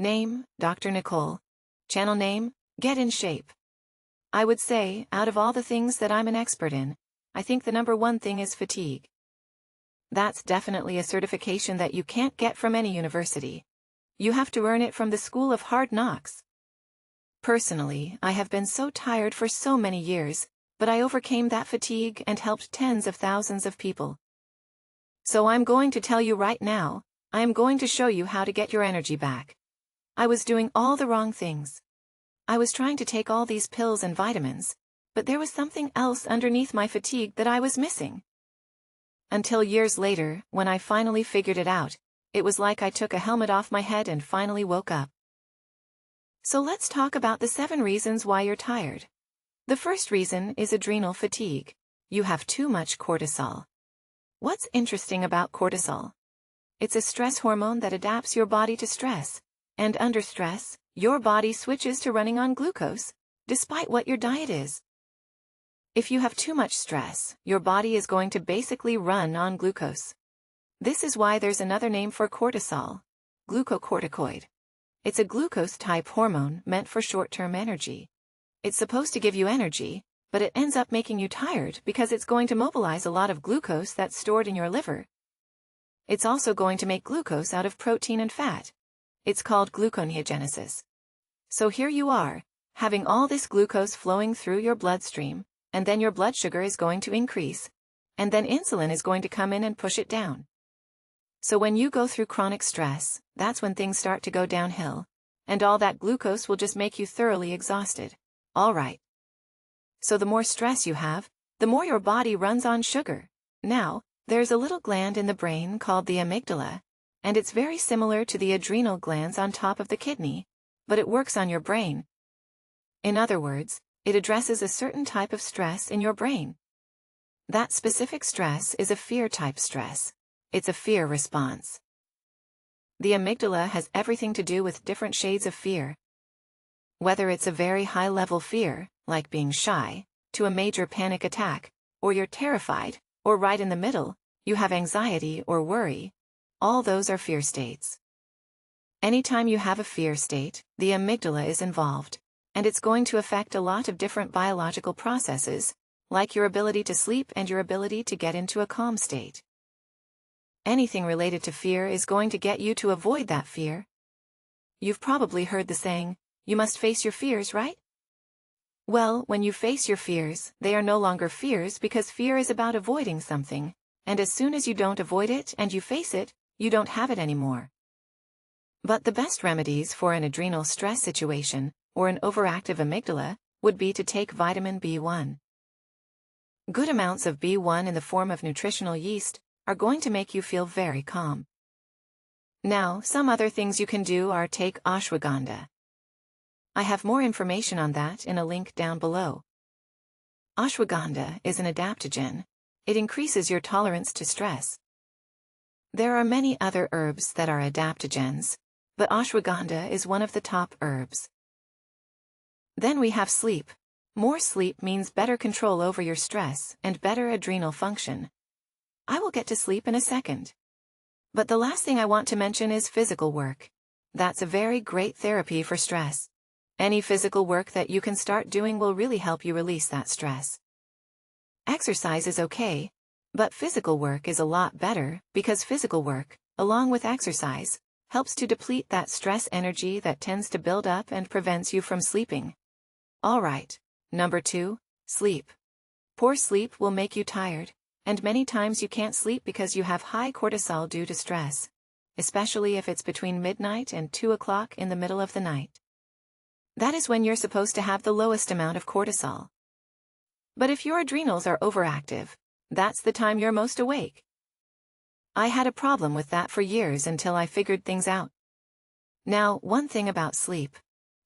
Name, Dr. Nicole. Channel name, Get in Shape. I would say, out of all the things that I'm an expert in, I think the number one thing is fatigue. That's definitely a certification that you can't get from any university. You have to earn it from the School of Hard Knocks. Personally, I have been so tired for so many years, but I overcame that fatigue and helped tens of thousands of people. So I'm going to tell you right now, I am going to show you how to get your energy back. I was doing all the wrong things. I was trying to take all these pills and vitamins, but there was something else underneath my fatigue that I was missing. Until years later, when I finally figured it out, it was like I took a helmet off my head and finally woke up. So let's talk about the 7 reasons why you're tired. The first reason is adrenal fatigue. You have too much cortisol. What's interesting about cortisol? It's a stress hormone that adapts your body to stress, and under stress, your body switches to running on glucose, despite what your diet is. If you have too much stress, your body is going to basically run on glucose. This is why there's another name for cortisol, glucocorticoid. It's a glucose-type hormone meant for short-term energy. It's supposed to give you energy, but it ends up making you tired because it's going to mobilize a lot of glucose that's stored in your liver. It's also going to make glucose out of protein and fat. It's called gluconeogenesis. So here you are, having all this glucose flowing through your bloodstream, and then your blood sugar is going to increase, and then insulin is going to come in and push it down. So when you go through chronic stress, that's when things start to go downhill, and all that glucose will just make you thoroughly exhausted. All right. So the more stress you have, the more your body runs on sugar. Now, there's a little gland in the brain called the amygdala, and it's very similar to the adrenal glands on top of the kidney, but it works on your brain. In other words, it addresses a certain type of stress in your brain. That specific stress is a fear-type stress. It's a fear response. The amygdala has everything to do with different shades of fear. Whether it's a very high-level fear, like being shy, to a major panic attack, or you're terrified, or right in the middle, you have anxiety or worry, all those are fear states. Anytime you have a fear state, the amygdala is involved, and it's going to affect a lot of different biological processes, like your ability to sleep and your ability to get into a calm state. Anything related to fear is going to get you to avoid that fear. You've probably heard the saying, you must face your fears, right? Well, when you face your fears, they are no longer fears because fear is about avoiding something, and as soon as you don't avoid it and you face it, you don't have it anymore. But the best remedies for an adrenal stress situation, or an overactive amygdala, would be to take vitamin B1. Good amounts of B1 in the form of nutritional yeast are going to make you feel very calm. Now, some other things you can do are take ashwagandha. I have more information on that in a link down below. Ashwagandha is an adaptogen. It increases your tolerance to stress. There are many other herbs that are adaptogens, but ashwagandha is one of the top herbs. Then we have sleep. More sleep means better control over your stress and better adrenal function. I will get to sleep in a second. But the last thing I want to mention is physical work. That's a very great therapy for stress. Any physical work that you can start doing will really help you release that stress. Exercise is okay, but physical work is a lot better because physical work, along with exercise, helps to deplete that stress energy that tends to build up and prevents you from sleeping. All right, number 2, sleep. Poor sleep will make you tired, and many times you can't sleep because you have high cortisol due to stress, especially if it's between midnight and 2 o'clock in the middle of the night. That is when you're supposed to have the lowest amount of cortisol. But if your adrenals are overactive, that's the time you're most awake. I had a problem with that for years until I figured things out. Now, one thing about sleep.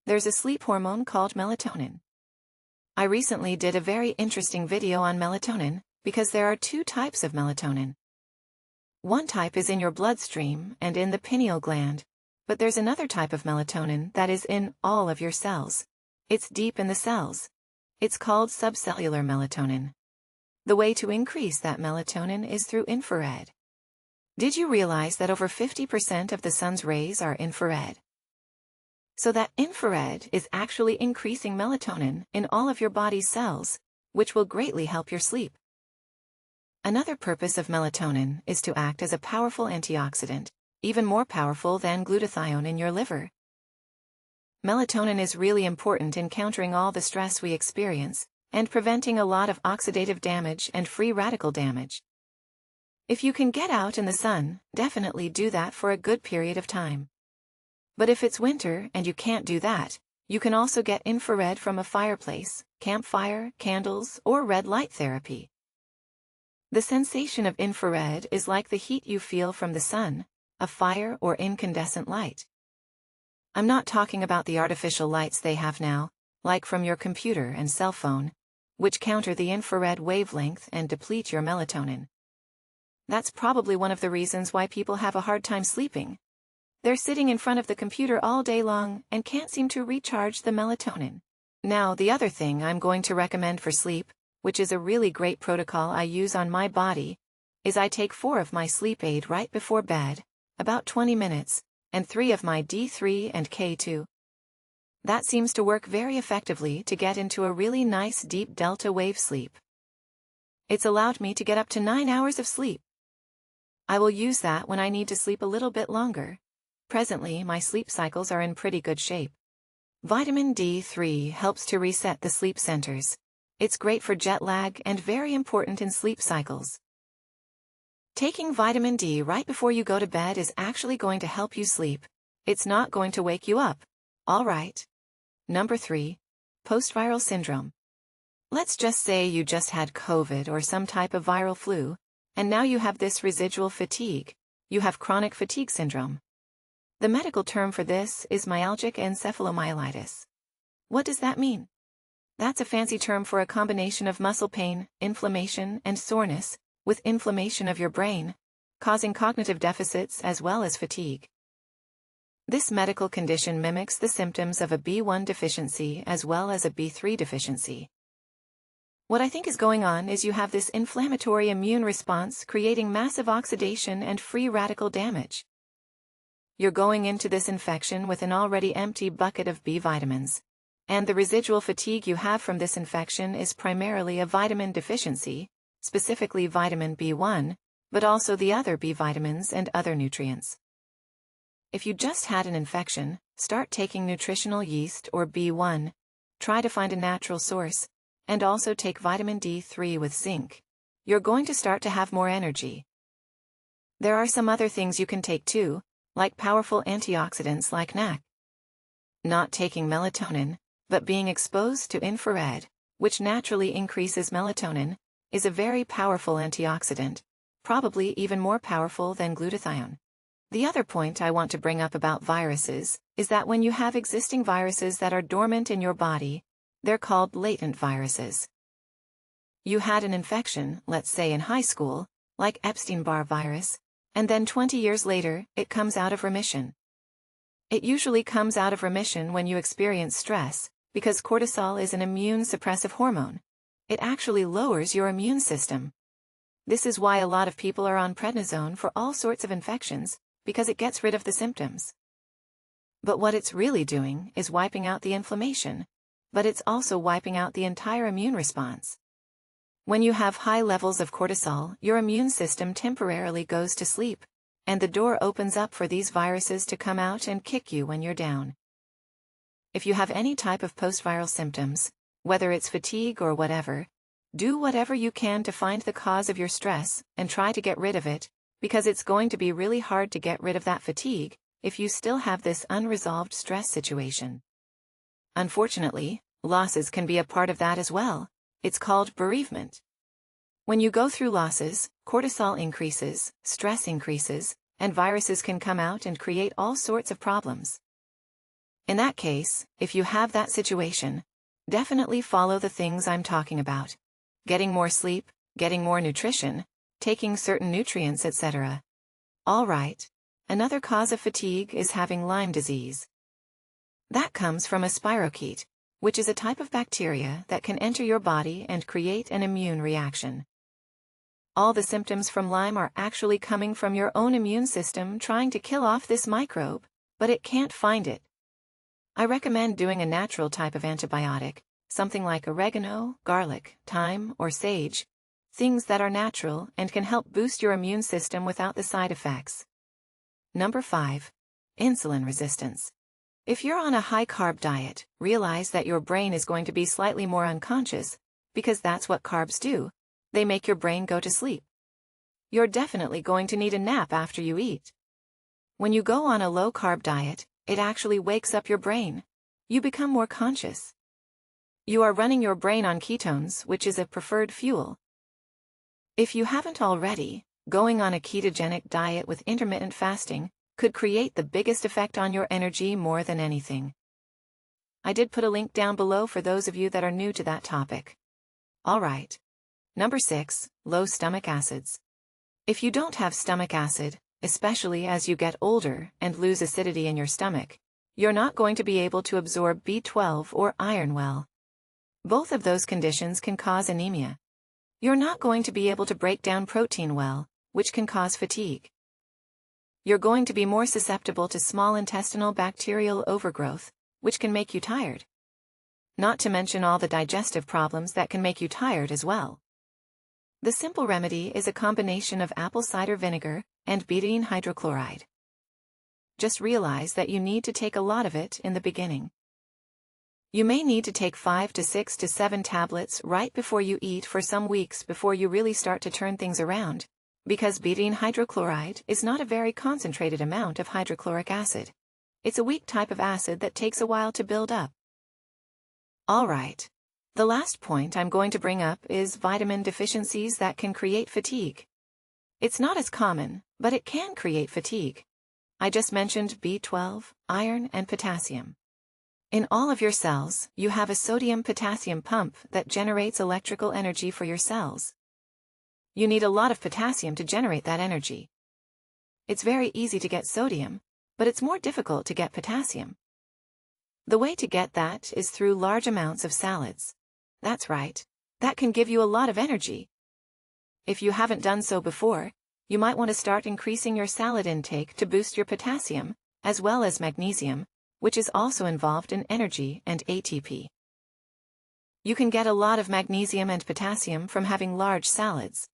There's a sleep hormone called melatonin. I recently did a very interesting video on melatonin, because there are 2 types of melatonin. One type is in your bloodstream and in the pineal gland, but there's another type of melatonin that is in all of your cells. It's deep in the cells. It's called subcellular melatonin. The way to increase that melatonin is through infrared. Did you realize that over 50% of the sun's rays are infrared? So that infrared is actually increasing melatonin in all of your body's cells, which will greatly help your sleep. Another purpose of melatonin is to act as a powerful antioxidant, even more powerful than glutathione in your liver. Melatonin is really important in countering all the stress we experience and preventing a lot of oxidative damage and free radical damage. If you can get out in the sun, definitely do that for a good period of time. But if it's winter and you can't do that, you can also get infrared from a fireplace, campfire, candles, or red light therapy. The sensation of infrared is like the heat you feel from the sun, a fire, or incandescent light. I'm not talking about the artificial lights they have now, like from your computer and cell phone, which counter the infrared wavelength and deplete your melatonin. That's probably one of the reasons why people have a hard time sleeping. They're sitting in front of the computer all day long and can't seem to recharge the melatonin. Now, the other thing I'm going to recommend for sleep, which is a really great protocol I use on my body, is I take 4 of my sleep aid right before bed, about 20 minutes, and 3 of my D3 and K2. That seems to work very effectively to get into a really nice deep delta wave sleep. It's allowed me to get up to 9 hours of sleep. I will use that when I need to sleep a little bit longer. Presently, my sleep cycles are in pretty good shape. Vitamin D3 helps to reset the sleep centers. It's great for jet lag and very important in sleep cycles. Taking vitamin D right before you go to bed is actually going to help you sleep. It's not going to wake you up. All right. Number 3. Post-viral syndrome. Let's just say you just had COVID or some type of viral flu, and now you have this residual fatigue. You have chronic fatigue syndrome. The medical term for this is myalgic encephalomyelitis. What does that mean? That's a fancy term for a combination of muscle pain, inflammation, and soreness, with inflammation of your brain, causing cognitive deficits as well as fatigue. This medical condition mimics the symptoms of a B1 deficiency as well as a B3 deficiency. What I think is going on is you have this inflammatory immune response creating massive oxidation and free radical damage. You're going into this infection with an already empty bucket of B vitamins, and the residual fatigue you have from this infection is primarily a vitamin deficiency, specifically vitamin B1, but also the other B vitamins and other nutrients. If you just had an infection, start taking nutritional yeast or B1, try to find a natural source, and also take vitamin D3 with zinc. You're going to start to have more energy. There are some other things you can take too, like powerful antioxidants like NAC. Not taking melatonin, but being exposed to infrared, which naturally increases melatonin, is a very powerful antioxidant, probably even more powerful than glutathione. The other point I want to bring up about viruses is that when you have existing viruses that are dormant in your body, they're called latent viruses. You had an infection, let's say in high school, like Epstein-Barr virus, and then 20 years later, it comes out of remission. It usually comes out of remission when you experience stress, because cortisol is an immune suppressive hormone. It actually lowers your immune system. This is why a lot of people are on prednisone for all sorts of infections, because it gets rid of the symptoms. But what it's really doing is wiping out the inflammation, but it's also wiping out the entire immune response. When you have high levels of cortisol, your immune system temporarily goes to sleep, and the door opens up for these viruses to come out and kick you when you're down. If you have any type of post-viral symptoms, whether it's fatigue or whatever, do whatever you can to find the cause of your stress and try to get rid of it, because it's going to be really hard to get rid of that fatigue if you still have this unresolved stress situation. Unfortunately, losses can be a part of that as well. It's called bereavement. When you go through losses, cortisol increases, stress increases, and viruses can come out and create all sorts of problems. In that case, if you have that situation, definitely follow the things I'm talking about. Getting more sleep, getting more nutrition, taking certain nutrients, etc. All right. Another cause of fatigue is having Lyme disease. That comes from a spirochete, which is a type of bacteria that can enter your body and create an immune reaction. All the symptoms from Lyme are actually coming from your own immune system trying to kill off this microbe, but it can't find it. I recommend doing a natural type of antibiotic, something like oregano, garlic, thyme, or sage, things that are natural and can help boost your immune system without the side effects. Number 5. Insulin resistance. If you're on a high-carb diet, realize that your brain is going to be slightly more unconscious, because that's what carbs do. They make your brain go to sleep. You're definitely going to need a nap after you eat. When you go on a low-carb diet, it actually wakes up your brain. You become more conscious. You are running your brain on ketones, which is a preferred fuel. If you haven't already, going on a ketogenic diet with intermittent fasting could create the biggest effect on your energy more than anything. I did put a link down below for those of you that are new to that topic. Alright. Number 6. Low stomach acids. If you don't have stomach acid, especially as you get older and lose acidity in your stomach, you're not going to be able to absorb B12 or iron well. Both of those conditions can cause anemia. You're not going to be able to break down protein well, which can cause fatigue. You're going to be more susceptible to small intestinal bacterial overgrowth, which can make you tired. Not to mention all the digestive problems that can make you tired as well. The simple remedy is a combination of apple cider vinegar and betaine hydrochloride. Just realize that you need to take a lot of it in the beginning. You may need to take 5 to 6 to 7 tablets right before you eat for some weeks before you really start to turn things around, because betaine hydrochloride is not a very concentrated amount of hydrochloric acid. It's a weak type of acid that takes a while to build up. Alright. The last point I'm going to bring up is vitamin deficiencies that can create fatigue. It's not as common, but it can create fatigue. I just mentioned B12, iron, and potassium. In all of your cells, you have a sodium-potassium pump that generates electrical energy for your cells. You need a lot of potassium to generate that energy. It's very easy to get sodium, but it's more difficult to get potassium. The way to get that is through large amounts of salads. That's right. That can give you a lot of energy. If you haven't done so before, you might want to start increasing your salad intake to boost your potassium, as well as magnesium, which is also involved in energy and ATP. You can get a lot of magnesium and potassium from having large salads.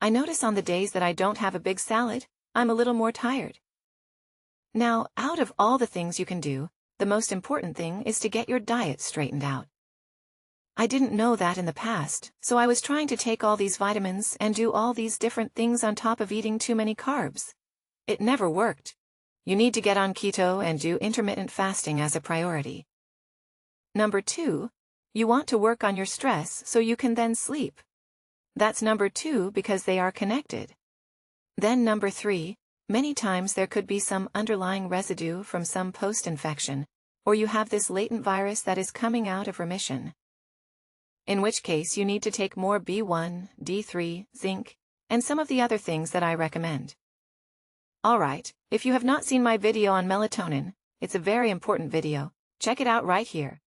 I notice on the days that I don't have a big salad, I'm a little more tired. Now, out of all the things you can do, the most important thing is to get your diet straightened out. I didn't know that in the past, so I was trying to take all these vitamins and do all these different things on top of eating too many carbs. It never worked. You need to get on keto and do intermittent fasting as a priority. Number 2, you want to work on your stress so you can then sleep. That's number 2 because they are connected. Then number 3, many times there could be some underlying residue from some post-infection, or you have this latent virus that is coming out of remission. In which case you need to take more B1, D3, zinc, and some of the other things that I recommend. Alright, if you have not seen my video on melatonin, it's a very important video, check it out right here.